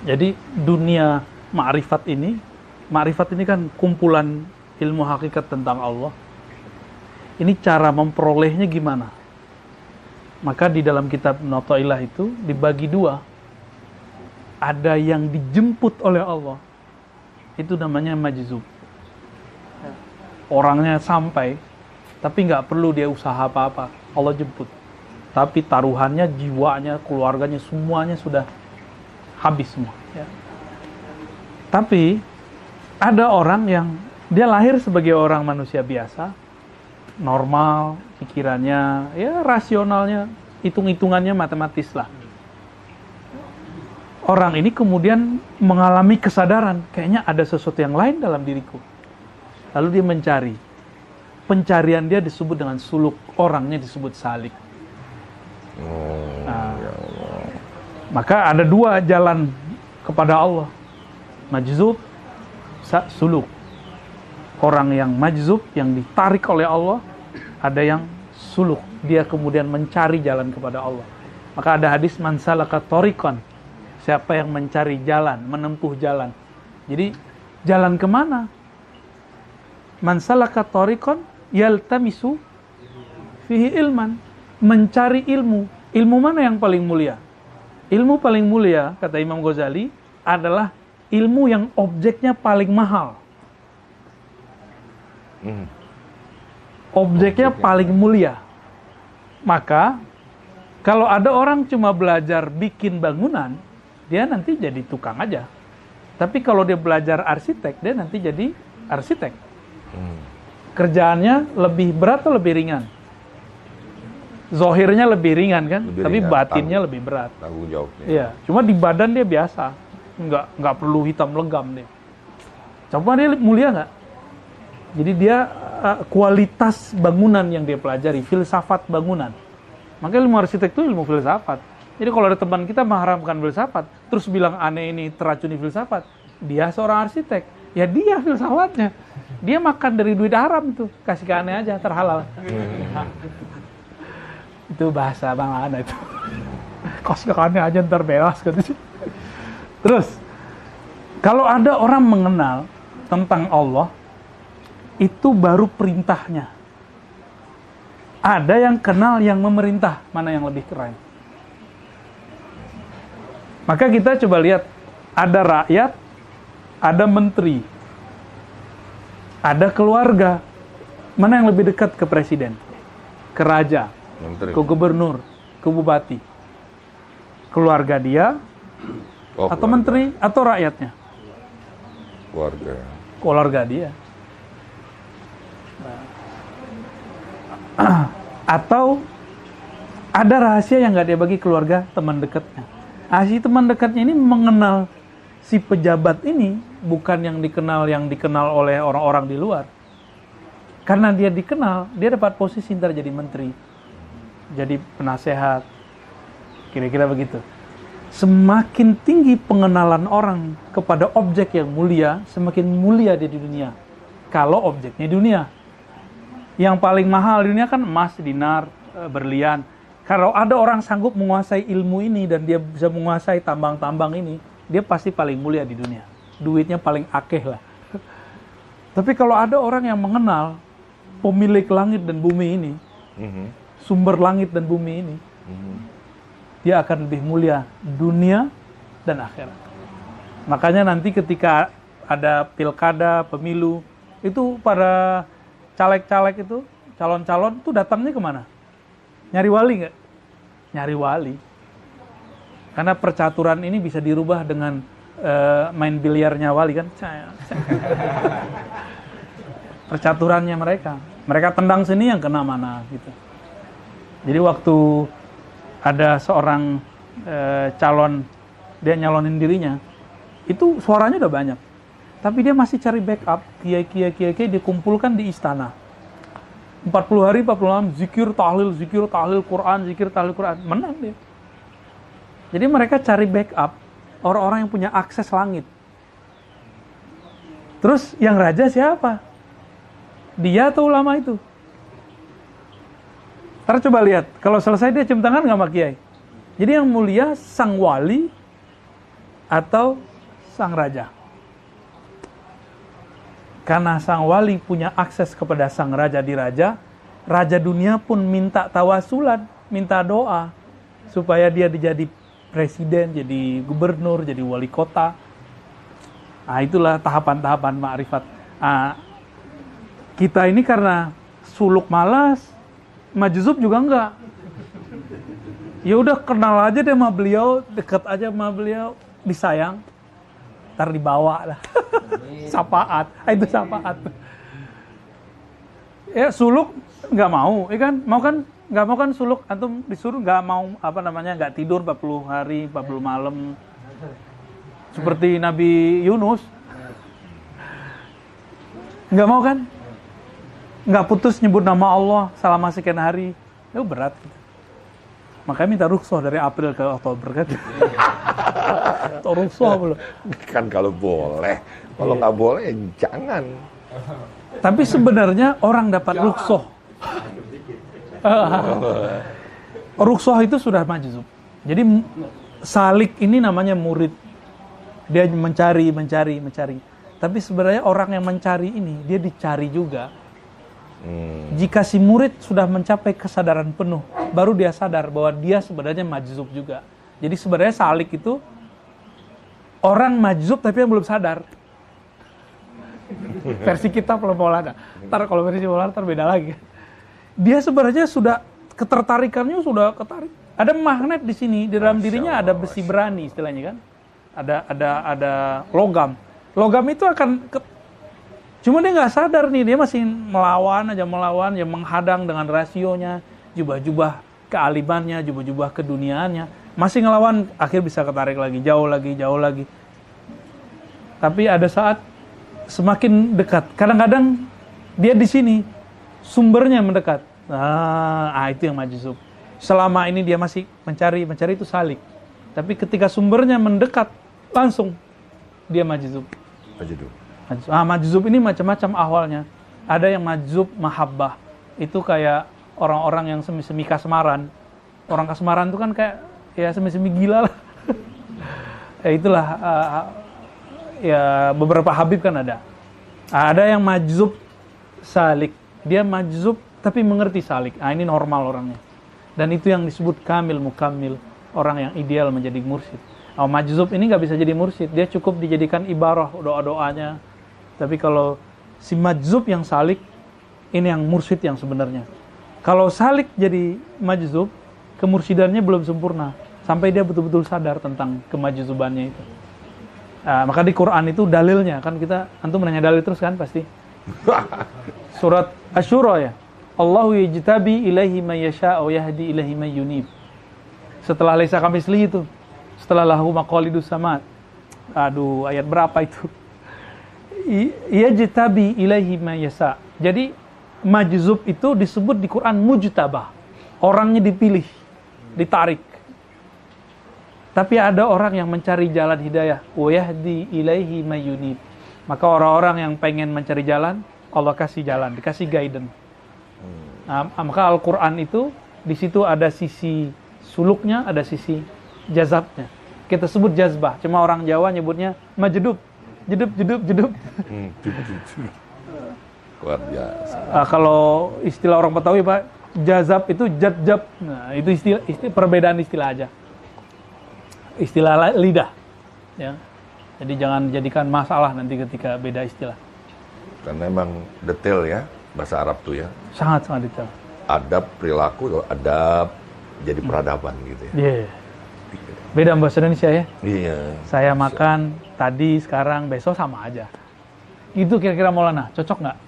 Jadi dunia ma'rifat ini kan kumpulan ilmu hakikat tentang Allah. Ini cara memperolehnya gimana? Maka di dalam kitab Notailah itu dibagi dua. Ada yang dijemput oleh Allah. Itu namanya majzub. Orangnya sampai, tapi nggak perlu dia usaha apa-apa. Allah jemput. Tapi taruhannya, jiwanya, keluarganya, semuanya sudah habis semua. Ya. Tapi ada orang yang dia lahir sebagai orang manusia biasa, normal, pikirannya, ya rasionalnya, hitung-hitungannya matematis lah. Orang ini kemudian mengalami kesadaran, kayaknya ada sesuatu yang lain dalam diriku. Lalu dia mencari. Pencarian dia disebut dengan suluk, orangnya disebut salik. Nah, ya Allah. Maka ada dua jalan kepada Allah. Majzub, suluk. Orang yang majzub, yang ditarik oleh Allah, ada yang suluk. Dia kemudian mencari jalan kepada Allah. Maka ada hadis man salaka thoriqan. Siapa yang mencari jalan, menempuh jalan. Jadi jalan kemana? Man salaka thoriqan yaltamisu fihi ilman. Mencari ilmu. Ilmu mana yang paling mulia? Ilmu paling mulia, kata Imam Ghazali, adalah ilmu yang objeknya paling mahal. Objeknya paling mulia. Maka, kalau ada orang cuma belajar bikin bangunan, dia nanti jadi tukang aja. Tapi kalau dia belajar arsitek, dia nanti jadi arsitek. Kerjaannya lebih berat atau lebih ringan? Zohirnya lebih ringan kan, tapi batinnya lebih berat. Tanggung jawabnya. Iya, cuma di badan dia biasa, nggak perlu hitam legam dia. Coba dia mulia nggak? Jadi dia kualitas bangunan yang dia pelajari, filsafat bangunan. Makanya ilmu arsitek itu ilmu filsafat. Jadi kalau ada teman kita mengharamkan filsafat, terus bilang aneh ini teracuni filsafat, dia seorang arsitek, ya dia filsafatnya. Dia makan dari duit haram itu, kasih ke aneh aja, terhalal. Itu bahasa Bang Ana itu. Kos ke aneh aja ntar belas gitu. Terus, kalau ada orang mengenal tentang Allah, itu baru perintahnya. Ada yang kenal yang memerintah, mana yang lebih keren. Maka kita coba lihat, ada rakyat, ada menteri, ada keluarga. Mana yang lebih dekat ke presiden? Ke raja, menteri, ke gubernur, ke bupati. Keluarga dia, atau keluarga, menteri, atau rakyatnya? Keluarga dia. Atau ada rahasia yang nggak dia bagi keluarga teman dekatnya. Si teman dekatnya ini mengenal si pejabat ini bukan yang dikenal oleh orang-orang di luar. Karena dia dikenal, dia dapat posisi ntar jadi menteri, jadi penasehat, kira-kira begitu. Semakin tinggi pengenalan orang kepada objek yang mulia, semakin mulia dia di dunia. Kalau objeknya dunia. Yang paling mahal di dunia kan emas, dinar, berlian. Kalau ada orang sanggup menguasai ilmu ini dan dia bisa menguasai tambang-tambang ini, dia pasti paling mulia di dunia. Duitnya paling akeh lah. Tapi kalau ada orang yang mengenal pemilik langit dan bumi ini, sumber langit dan bumi ini, dia akan lebih mulia dunia dan akhirat. Makanya nanti ketika ada pilkada, pemilu, itu pada caleg-caleg itu, calon-calon itu datangnya kemana? Nyari wali nggak? Nyari wali. Karena percaturan ini bisa dirubah dengan main biliarnya wali kan? Percaturannya mereka. Mereka tendang sini yang kena mana gitu. Jadi waktu ada seorang calon, dia nyalonin dirinya, itu suaranya udah banyak. Tapi dia masih cari backup, kiai dikumpulkan di istana. 40 hari, 40 malam, zikir, tahlil, Quran, menang dia. Jadi mereka cari backup, orang-orang yang punya akses langit. Terus yang raja siapa? Dia atau ulama itu? Ntar coba lihat, kalau selesai dia cium tangan nggak sama kiai? Jadi yang mulia sang wali atau sang raja. Karena sang wali punya akses kepada sang raja di raja, raja dunia pun minta tawasulan, minta doa supaya dia dijadi presiden, jadi gubernur, jadi wali kota. Nah, itulah tahapan-tahapan ma'rifat. Nah, kita ini karena suluk malas, majzub juga enggak. Ya udah kenal aja deh sama beliau, dekat aja sama beliau, disayang, ntar dibawa lah. Syafaat, itu syafaat. Ya suluk nggak mau, ya kan? Mau kan? Nggak mau kan suluk? Antum disuruh nggak mau nggak tidur 40 hari, 40 malam. Seperti Nabi Yunus. Nggak mau kan? Nggak putus nyebut nama Allah selama sekian hari. Itu berat. Makanya minta rukhsah dari April ke Oktober kan. Rukhsah belum. Kan kalau boleh. Kalau nggak boleh, jangan. Tapi sebenarnya orang dapat rukhsah. Rukhsah itu sudah majzub. Jadi salik ini namanya murid. Dia mencari. Tapi sebenarnya orang yang mencari ini, dia dicari juga. Jika si murid sudah mencapai kesadaran penuh, baru dia sadar bahwa dia sebenarnya majzub juga. Jadi sebenarnya salik itu orang majzub tapi yang belum sadar. Versi kita Maulana. Ntar kalau versi Maulana ntar beda lagi. Dia sebenarnya sudah ketertarikannya sudah ketarik. Ada magnet di sini, di dalam dirinya ada besi berani istilahnya kan. Ada logam. Logam itu akan cuma dia nggak sadar nih, dia masih melawan, yang menghadang dengan rasionya, jubah-jubah kealimannya, jubah-jubah keduniaannya, masih ngelawan, akhir bisa ketarik lagi, jauh lagi. Tapi ada saat semakin dekat, kadang-kadang dia di sini, sumbernya mendekat. Itu yang majzub. Selama ini dia masih mencari itu salik. Tapi ketika sumbernya mendekat, langsung dia majzub. Majzub ini macam-macam awalnya. Ada yang majzub mahabbah. Itu kayak orang-orang yang semi-semi kasmaran. Orang kasmaran itu kan kayak ya semi-semi gila lah. Ya itulah ya beberapa habib kan ada. Ada yang majzub salik. Dia majzub tapi mengerti salik. Ini normal orangnya. Dan itu yang disebut kamil mukammil, orang yang ideal menjadi mursyid. Majzub ini nggak bisa jadi mursyid. Dia cukup dijadikan ibarah doa-doanya. Tapi kalau si majzub yang salik, ini yang mursyid yang sebenarnya. Kalau salik jadi majzub, kemursidannya belum sempurna. Sampai dia betul-betul sadar tentang kemajzubannya itu. Maka di Quran itu dalilnya, kan kita, antum menanya dalil terus kan pasti. Surat Asy-Syura ya. Allahu yajtabi ilaihi man yasha' wa yahdi ilaihi man yunib. Setelah laisa kamitslihi itu. Setelah lahu maqalidus samad. Ayat berapa itu? Yajtabi ilaihi ma yasa. Jadi majzub itu disebut di Quran mujtabah. Orangnya dipilih, ditarik. Tapi ada orang yang mencari jalan hidayah, wa yahdi ilaihi ma yunib. Maka orang-orang yang pengen mencari jalan, Allah kasih jalan, dikasih guidance. Maka Al-Quran itu di situ ada sisi suluknya, ada sisi jazabnya. Kita sebut jazbah, cuma orang Jawa nyebutnya majedub. Jedub. Luar biasa. Kalau istilah orang Betawi Pak, jazab itu jadjab. Nah, itu istilah perbedaan istilah aja. Istilah lidah. Ya. Jadi jangan jadikan masalah nanti ketika beda istilah. Karena memang detail ya bahasa Arab tuh ya. Sangat detail. Adab perilaku, adab jadi peradaban gitu ya. Yeah. Beda bahasa Indonesia ya? Iya. Saya makan tadi, sekarang, besok sama aja. Itu kira-kira Maulana, cocok nggak?